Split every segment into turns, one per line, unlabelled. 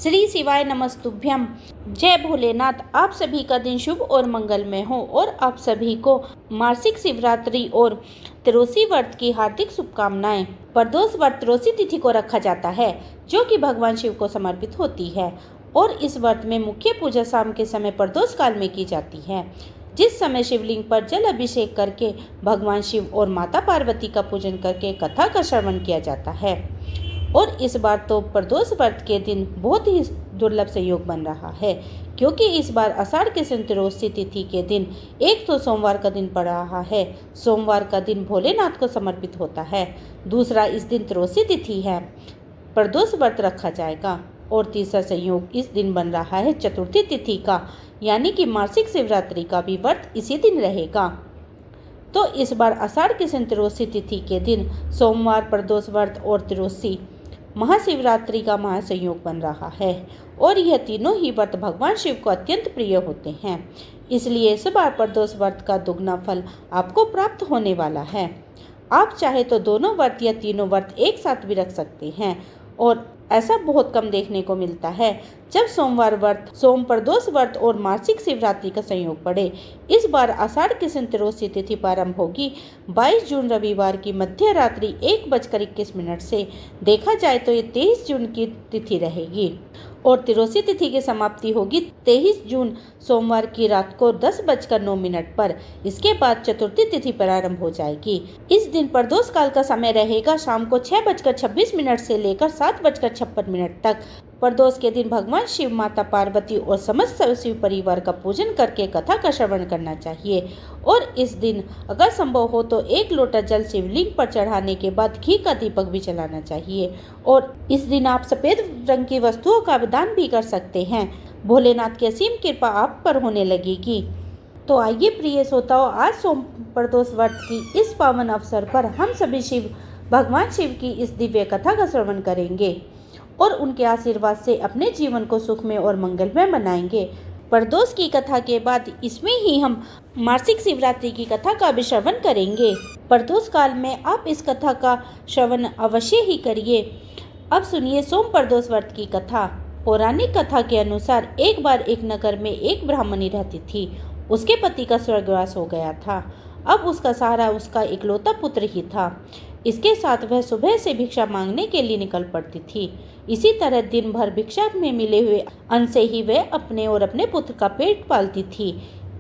श्री शिवाय नमस्तुभ्यम। जय भोलेनाथ। आप सभी का दिन शुभ और मंगलमय हो और आप सभी को मासिक शिवरात्रि और त्रोसी व्रत की हार्दिक शुभकामनाएं। प्रदोष व्रत त्रोसी तिथि को रखा जाता है जो कि भगवान शिव को समर्पित होती है और इस व्रत में मुख्य पूजा शाम के समय प्रदोष काल में की जाती है, जिस समय शिवलिंग पर जल अभिषेक करके भगवान शिव और माता पार्वती का पूजन करके कथा का श्रवण किया जाता है। और इस बार तो प्रदोष व्रत के दिन बहुत ही दुर्लभ संयोग बन रहा है, क्योंकि इस बार आषाढ़ के त्रोसी तिथि के दिन एक तो सोमवार का दिन पड़ रहा है। सोमवार का दिन भोलेनाथ को समर्पित होता है। दूसरा, इस दिन त्रोसी तिथि है, प्रदोष व्रत रखा जाएगा। और तीसरा संयोग इस दिन बन रहा है चतुर्थी तिथि का, यानी कि मासिक शिवरात्रि का भी व्रत इसी दिन रहेगा। तो इस बार आषाढ़ की त्रोसी तिथि के दिन सोमवार, प्रदोष व्रत और त्रोसी महाशिवरात्रि का महासंयोग बन रहा है और यह तीनों ही व्रत भगवान शिव को अत्यंत प्रिय होते हैं। इसलिए इस बार प्रदोष व्रत का दुगना फल आपको प्राप्त होने वाला है। आप चाहे तो दोनों व्रत या तीनों व्रत एक साथ भी रख सकते हैं और ऐसा बहुत कम देखने को मिलता है जब सोमवार व्रत, सोम प्रदोष व्रत और मासिक शिवरात्रि का संयोग पड़े। इस बार आषाढ़ की त्रोसी तिथि प्रारंभ होगी 22 जून रविवार की मध्य रात्रि 1:21 से। देखा जाए तो ये 23 जून की तिथि रहेगी और त्रोसी तिथि की समाप्ति होगी 23 जून सोमवार की रात को 10:09 पर। इसके बाद चतुर्थी तिथि प्रारंभ हो जाएगी। इस दिन प्रदोष काल का समय रहेगा शाम को 6:26 से लेकर 7:56 तक। प्रदोष के दिन भगवान शिव, माता पार्वती और समस्त शिव परिवार का पूजन करके कथा का श्रवण करना चाहिए। और इस दिन अगर संभव हो तो 1 लोटा जल शिवलिंग पर चढ़ाने के बाद घी का दीपक भी जलाना चाहिए। और इस दिन आप सफेद रंग की वस्तुओं का दान भी कर सकते हैं। भोलेनाथ की असीम कृपा आप पर होने लगेगी। तो आइए प्रिय श्रोताओं, आज सोम प्रदोष व्रत की इस पावन अवसर पर हम सभी भगवान शिव की इस दिव्य कथा का श्रवण करेंगे और उनके आशीर्वाद से अपने जीवन को सुखमय और मंगलमय बनाएंगे। प्रदोष की कथा के बाद इसमें ही हम मासिक शिवरात्रि की कथा का भी श्रवण करेंगे। प्रदोष काल में आप इस कथा का श्रवण अवश्य ही करिए। अब सुनिए सोम प्रदोष व्रत की कथा। पौराणिक कथा के अनुसार एक बार एक नगर में एक ब्राह्मणी रहती थी। उसके पति का स्वर्गवास हो गया था। अब उसका सहारा उसका इकलौता पुत्र ही था। इसके साथ वह सुबह से भिक्षा मांगने के लिए निकल पड़ती थी। इसी तरह दिन भर भिक्षा में मिले हुए अन्न से ही वह अपने और अपने पुत्र का पेट पालती थी।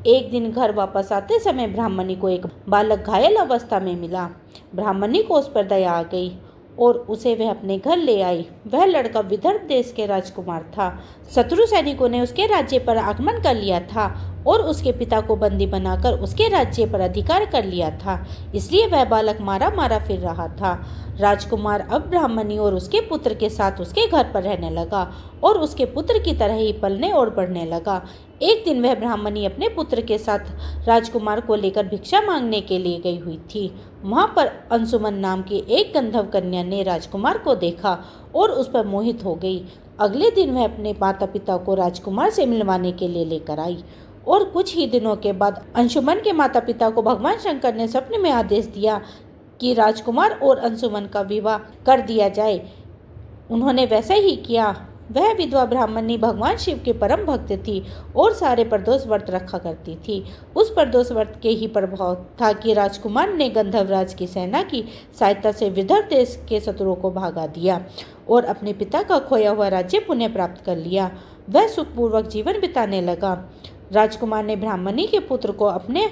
एक दिन घर वापस आते समय ब्राह्मणी को एक बालक घायल अवस्था में मिला। ब्राह्मणी को उस पर दया आ गई और उसे वह अपने घर ले आई। वह लड़का विदर्भ देश के राजकुमार था। शत्रु सैनिकों ने उसके राज्य पर आक्रमण कर लिया था और उसके पिता को बंदी बनाकर उसके राज्य पर अधिकार कर लिया था। इसलिए वह बालक मारा मारा फिर रहा था। राजकुमार अब ब्राह्मणी और उसके पुत्र के साथ उसके घर पर रहने लगा और उसके पुत्र की तरह ही पलने और बढ़ने लगा। एक दिन वह ब्राह्मणी अपने पुत्र के साथ राजकुमार को लेकर भिक्षा मांगने के लिए गई हुई थी। वहां पर अंशुमन नाम की एक गंधर्व कन्या ने राजकुमार को देखा और उस पर मोहित हो गई। अगले दिन वह अपने माता पिता को राजकुमार से मिलवाने के लिए लेकर आई और कुछ ही दिनों के बाद अंशुमन के माता पिता को भगवान शंकर ने स्वप्न में आदेश दिया कि राजकुमार और अंशुमन का विवाह कर दिया जाए। उन्होंने वैसा ही किया। वह विधवा ब्राह्मणी भगवान शिव के परम भक्त थी और सारे प्रदोष व्रत रखा करती थी। उस प्रदोष व्रत के ही प्रभाव था कि राजकुमार ने गंधर्वराज की सेना की सहायता से विदर्भ देश के शत्रुओं को भगा दिया और अपने पिता का खोया हुआ राज्य पुनः प्राप्त कर लिया। वह सुखपूर्वक जीवन बिताने लगा। राजकुमार ने ब्राह्मणी के पुत्र को अपने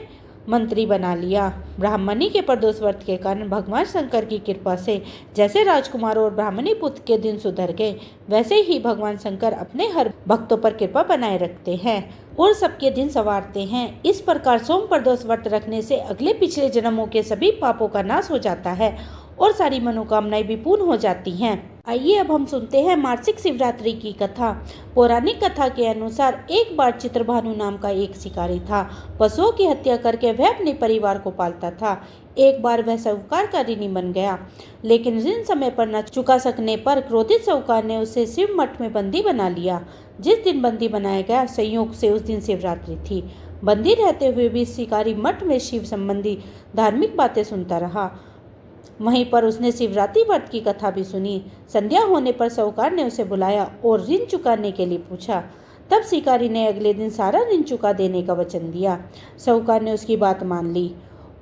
मंत्री बना लिया। ब्राह्मणी के प्रदोष व्रत के कारण भगवान शंकर की कृपा से जैसे राजकुमार और ब्राह्मणी पुत्र के दिन सुधर गए, वैसे ही भगवान शंकर अपने हर भक्तों पर कृपा बनाए रखते हैं और सबके दिन संवारते हैं। इस प्रकार सोम प्रदोष व्रत रखने से अगले पिछले जन्मों के सभी पापों का नाश हो जाता है और सारी मनोकामनाएं भी पूर्ण हो जाती हैं। आइए अब हम सुनते हैं मासिक शिवरात्रि की कथा। पौराणिक कथा के अनुसार एक बार चित्रभानु नाम का एक शिकारी था। पशुओं की हत्या करके वह अपने परिवार को पालता था। एक बार वह साहूकार का ऋणी बन गया, लेकिन ऋण समय पर न चुका सकने पर क्रोधित साहूकार ने उसे शिव मठ में बंदी बना लिया। जिस दिन बंदी बनाया गया, संयोग से उस दिन शिवरात्रि थी। बंदी रहते हुए भी शिकारी मठ में शिव संबंधी धार्मिक बातें सुनता रहा। वहीं पर उसने शिवरात्रि व्रत की कथा भी सुनी। संध्या होने पर साहूकार ने उसे बुलाया और ऋण चुकाने के लिए पूछा। तब शिकारी ने अगले दिन सारा ऋण चुका देने का वचन दिया। साहूकार ने उसकी बात मान ली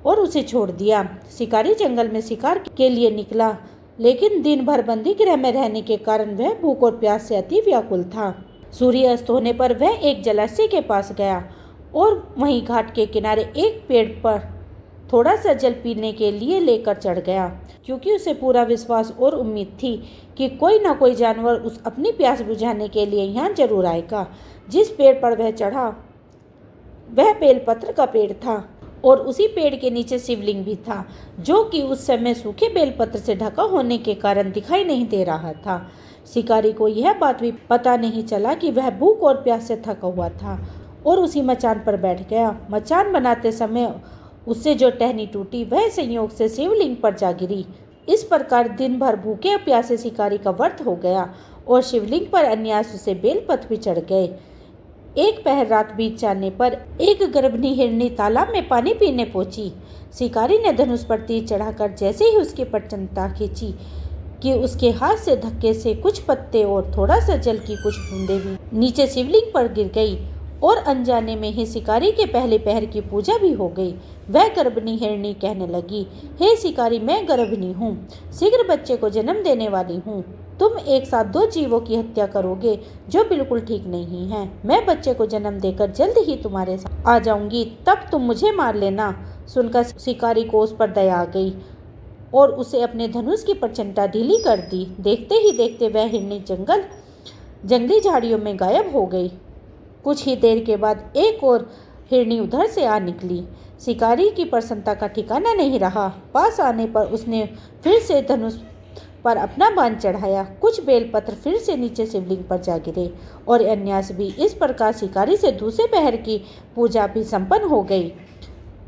और उसे छोड़ दिया। शिकारी जंगल में शिकार के लिए निकला, लेकिन दिन भर बंदी गृह में रहने के कारण वह भूख और प्यास से अति व्याकुल था। सूर्य अस्त होने पर वह एक जलाशय के पास गया और वहीं घाट के किनारे एक पेड़ पर थोड़ा सा जल पीने के लिए लेकर चढ़ गया, क्योंकि उसे पूरा विश्वास और उम्मीद थी कि कोई ना कोई जानवर उस अपनी प्यास बुझाने के लिए यहाँ जरूर आएगा। जिस पेड़ पर वह चढ़ा वह बेलपत्र का पेड़ था और उसी पेड़ के नीचे शिवलिंग भी था, जो कि उस समय सूखे बेलपत्र से ढका होने के कारण दिखाई नहीं दे रहा था। शिकारी को यह बात भी पता नहीं चला कि वह भूख और प्यास से थका हुआ था और उसी मचान पर बैठ गया। मचान बनाते समय उससे जो टहनी टूटी वह संयोग से शिवलिंग पर जा गिरी। इस प्रकार दिन भर भूखे प्यासे शिकारी का व्रत हो गया और शिवलिंग पर अन्यास से बेलपत्र भी चढ़ गए। एक पहर रात बीत जाने पर एक गर्भनी हिरनी तालाब में पानी पीने पहुंची। शिकारी ने धनुष पर तीर चढ़ाकर जैसे ही उसकी प्रचंडता खींची कि उसके हाथ से धक्के से कुछ पत्ते और थोड़ा सा जल की कुछ बूंदें भी नीचे शिवलिंग पर गिर गई और अनजाने में ही शिकारी के पहले पहर की पूजा भी हो गई। वह गर्भनी हिरनी कहने लगी, हे शिकारी, मैं गर्भनी हूँ, शीघ्र बच्चे को जन्म देने वाली हूँ। तुम एक साथ दो जीवों की हत्या करोगे, जो बिल्कुल ठीक नहीं है। मैं बच्चे को जन्म देकर जल्द ही तुम्हारे साथ आ जाऊंगी, तब तुम मुझे मार लेना। सुनकर शिकारी को उस पर दया आ गई और उसे अपने धनुष की प्रचंडता ढीली कर दी। देखते ही देखते वह हिरनी जंगली झाड़ियों में गायब हो गई। कुछ ही देर के बाद एक और हिरनी उधर से आ निकली। शिकारी की प्रसन्नता का ठिकाना नहीं रहा। पास आने पर उसने फिर से धनुष पर अपना बाण चढ़ाया। कुछ बेलपत्र फिर से नीचे शिवलिंग पर जा गिरे और अन्यास भी। इस प्रकार शिकारी से दूसरे पहर की पूजा भी संपन्न हो गई।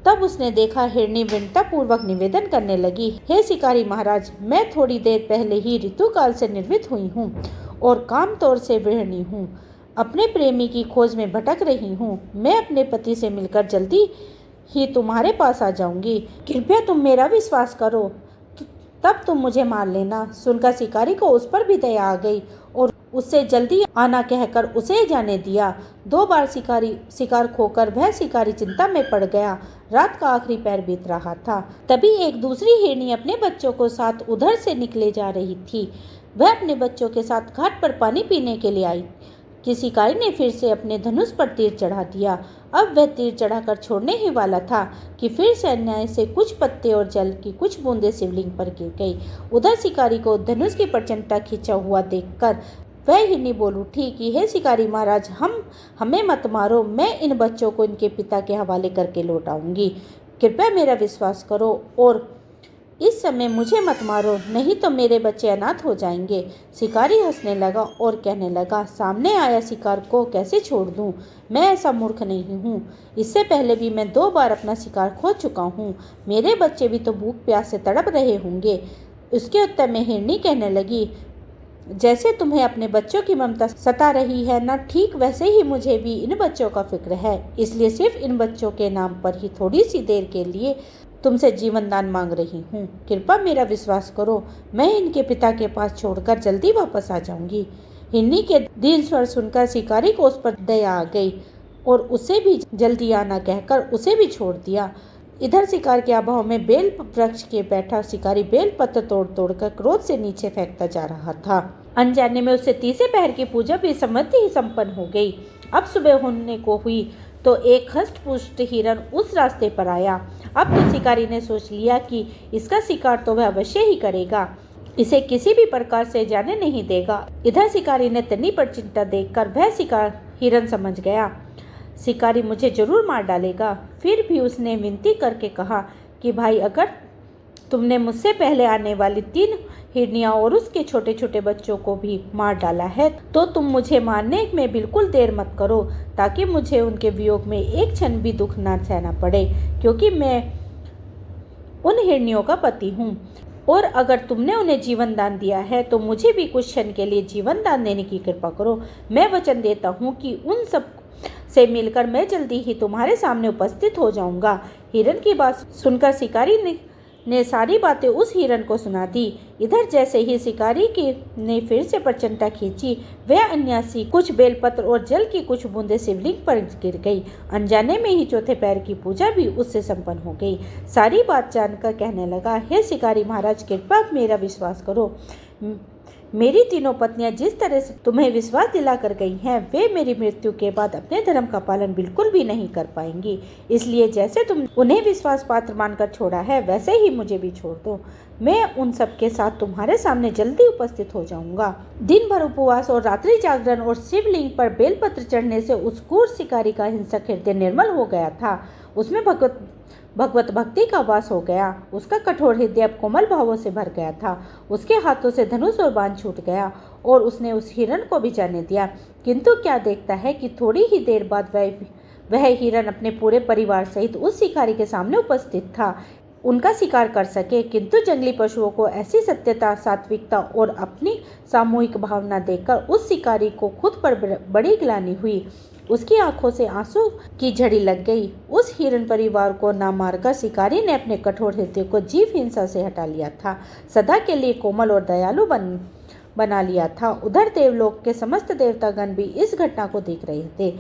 तब उसने देखा हिरनी विनता पूर्वक निवेदन करने लगी, हे शिकारी महाराज, मैं थोड़ी देर पहले ही ऋतुकाल से निर्वित हुई हूँ और काम तौर से गृहिणी हूँ। अपने प्रेमी की खोज में भटक रही हूँ। मैं अपने पति से मिलकर जल्दी ही तुम्हारे पास आ जाऊंगी। कृपया तुम मेरा विश्वास करो, तब तुम मुझे मार लेना। सुनकर शिकारी को उस पर भी दया आ गई और उससे जल्दी आना कहकर उसे जाने दिया। 2 बार शिकार खोकर वह शिकारी चिंता में पड़ गया। रात का आखिरी पहर बीत रहा था। तभी एक दूसरी हिरनी अपने बच्चों को साथ उधर से निकले जा रही थी। वह अपने बच्चों के साथ घाट पर पानी पीने के लिए आई कि शिकारी ने फिर से अपने धनुष पर तीर चढ़ा दिया। अब वह तीर चढ़ाकर छोड़ने ही वाला था कि फिर से अन्याय से कुछ पत्ते और जल की कुछ बूंदें शिवलिंग पर गिर गई। उधर शिकारी को धनुष की प्रचंडता खींचा हुआ देखकर वह हिरनी बोल उठी कि हे शिकारी महाराज, हमें मत मारो। मैं इन बच्चों को इनके पिता के हवाले करके लौट आऊंगी। कृपया मेरा विश्वास करो और इस समय मुझे मत मारो, नहीं तो मेरे बच्चे अनाथ हो जाएंगे। शिकारी हंसने लगा और कहने लगा, सामने आया शिकार को कैसे छोड़ दूं? मैं ऐसा मूर्ख नहीं हूँ। इससे पहले भी मैं 2 बार अपना शिकार खो चुका हूँ। मेरे बच्चे भी तो भूख प्यास से तड़प रहे होंगे। उसके उत्तर में हिरनी कहने लगी, जैसे तुम्हें अपने बच्चों की ममता सता रही है ना, ठीक वैसे ही मुझे भी इन बच्चों का फिक्र है। इसलिए सिर्फ इन बच्चों के नाम पर ही थोड़ी सी देर के लिए तुमसे जीवन दान मांग रही हूँ। कृपया मेरा विश्वास करो, मैं इनके पिता के पास छोड़कर जल्दी वापस आ जाऊंगी। हिरनी के दीन स्वर सुनकर शिकारी को उस पर दया आ गई और उसे भी जल्दी आना कहकर उसे भी छोड़ दिया। इधर शिकार के अभाव में बेल वृक्ष के बैठा शिकारी बेल पत्र तोड़ तोड़कर क्रोध से नीचे फेंकता जा रहा था। अनजाने में उससे तीसरे पहर की पूजा भी समृद्धि ही संपन्न हो गई। अब सुबह होने को हुई तो एक हष्ट पुष्ट हिरन उस रास्ते पर आया। अब तो शिकारी ने सोच लिया कि इसका शिकार तो वह अवश्य ही करेगा, इसे किसी भी प्रकार से जाने नहीं देगा। इधर शिकारी ने तनी पर चिंता देखकर वह शिकार हिरन समझ गया शिकारी मुझे जरूर मार डालेगा। फिर भी उसने विनती करके कहा कि भाई, अगर तुमने मुझसे पहले आने वाली 3 हिरनियाँ और उसके छोटे छोटे बच्चों को भी मार डाला है तो तुम मुझे मारने में बिल्कुल देर मत करो, ताकि मुझे उनके वियोग में एक क्षण भी दुख न सहना पड़े, क्योंकि मैं उन हिरनियों का पति हूँ। और अगर तुमने उन्हें जीवन दान दिया है तो मुझे भी कुछ क्षण के लिए जीवन दान देने की कृपा करो। मैं वचन देता हूँ कि उन सब से मिलकर मैं जल्दी ही तुम्हारे सामने उपस्थित हो जाऊंगा। हिरन की बात सुनकर शिकारी ने सारी बातें उस हिरण को सुना दी। इधर जैसे ही शिकारी की ने फिर से प्रचंडा खींची, वह अन्यासी कुछ बेलपत्र और जल की कुछ बूंदें शिवलिंग पर गिर गई। अनजाने में ही चौथे पैर की पूजा भी उससे संपन्न हो गई। सारी बात जानकर कहने लगा, हे शिकारी महाराज, कृपया मेरा विश्वास करो। मेरी तीनों पत्नियां जिस तरह से तुम्हें विश्वास दिला कर गई हैं, वे मेरी मृत्यु के बाद अपने धर्म का पालन बिल्कुल भी नहीं कर पाएंगी। इसलिए जैसे तुम उन्हें विश्वास पात्र मानकर छोड़ा है, वैसे ही मुझे भी छोड़ दो। मैं उन सब के साथ तुम्हारे सामने जल्दी उपस्थित हो जाऊंगा। दिन भर उपवास और रात्रि जागरण और शिवलिंग पर बेलपत्र चढ़ने से उस क्रूर शिकारी का हिंसक हृदय निर्मल हो गया था। उसमें भगवत भक्ति का वास हो गया। उसका कठोर हृदय अब कोमल भावों से भर गया था। उसके हाथों से धनुष और बाण छूट गया और उसने उस हिरण को भी जाने दिया। किंतु क्या देखता है कि थोड़ी ही देर बाद वह हिरण अपने पूरे परिवार सहित उस शिकारी के सामने उपस्थित था। उनका शिकार कर सके, किंतु जंगली पशुओं को ऐसी सत्यता, सात्विकता और अपनी सामूहिक भावना देखकर उस शिकारी को खुद पर बड़ी ग्लानि हुई। उसकी आंखों से आंसू की झड़ी लग गई। उस हिरण परिवार को ना मारकर शिकारी ने अपने कठोर हृदय को जीव हिंसा से हटा लिया था, सदा के लिए कोमल और दयालु बना लिया था। उधर देवलोक के समस्त देवतागण भी इस घटना को देख रहे थे।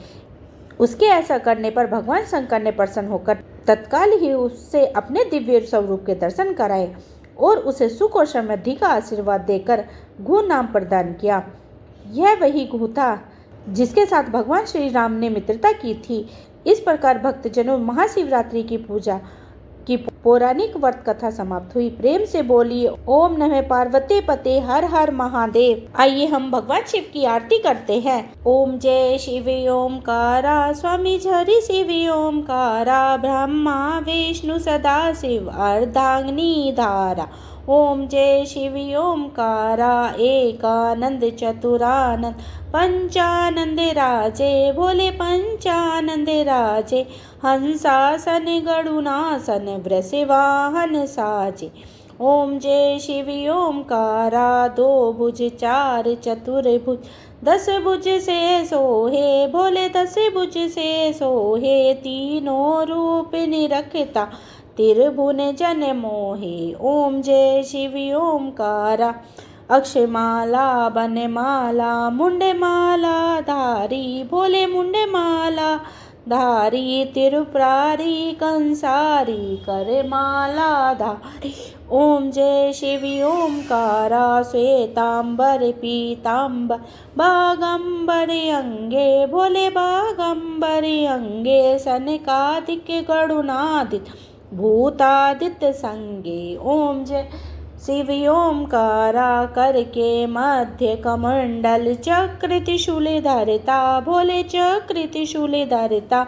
उसके ऐसा करने पर भगवान शंकर ने प्रसन्न होकर तत्काल ही उससे अपने दिव्य स्वरूप के दर्शन कराए और उसे सुख और समृद्धि का आशीर्वाद देकर घू नाम प्रदान किया। यह वही घू था जिसके साथ भगवान श्री राम ने मित्रता की थी। इस प्रकार भक्तजनों महाशिवरात्रि की पूजा की पौराणिक व्रत कथा समाप्त हुई। प्रेम से बोलिए ओम नमः पार्वती पते हर हर महादेव। आइए हम भगवान शिव की आरती करते हैं। ओम जय शिव ओमकारा, स्वामी हरि शिव ओमकारा, ब्रह्मा विष्णु सदा शिव अर्धांगिनी धारा। ओम जय शिव ओमकारा, एकानंद चतुरानंद पंचानंद राजे, भोले पंचानंद राजे, हंसासन गरुणासन वृषवाहन साजे। ओम जय शिव ओमकारा, दो भुज चार चतुर्भुज, 10 भुज से सोहे, भोले 10 भुज से सोहे, तीनों रूप निरखता त्रिभुवन जन मोहे। ओम जय शिव ओमकारा, अक्षमाला बनमाला मुंडमाला धारी, भोले मुंडमाला धारी, तिरुप्रारी कंसारी करमाला धारी। ओम जय शिव ओमकारा, श्वेतांबर पीतांबर बागंबर अंगे, भोले बागंबर अंगे, सनकादिक गरुणादित भूतादित्य संगे। ओम जय शिव ओमकारा, करके मध्य कमंडल चक्र त्रिशूल धरता, भोले चक्र त्रिशूल धरता,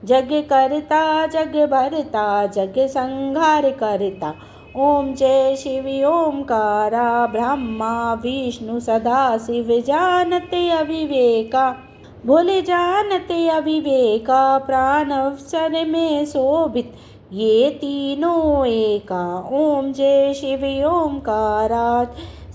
जग करता जग भरता, जग संहार करता। ओम जय शिव ओमकारा, ब्रह्मा विष्णु सदा शिव जानते अविवेका, भोले जानते अविवेका, प्राण अवसर में शोभित ये तीनों एका। ओम जय शिव ओमकारा,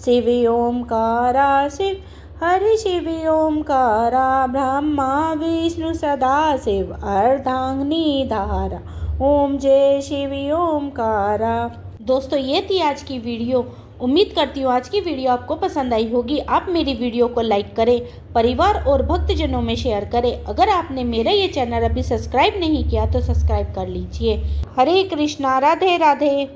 शिव ओमकारा शिव हरि शिव ओमकारा, ब्रह्मा विष्णु सदा शिव अर्धांगिनी धारा। ओम जय शिव ओमकारा। दोस्तों, ये थी आज की वीडियो। उम्मीद करती हूँ आज की वीडियो आपको पसंद आई होगी। आप मेरी वीडियो को लाइक करें, परिवार और भक्तजनों में शेयर करें। अगर आपने मेरा ये चैनल अभी सब्सक्राइब नहीं किया तो सब्सक्राइब कर लीजिए। हरे कृष्णा, राधे राधे।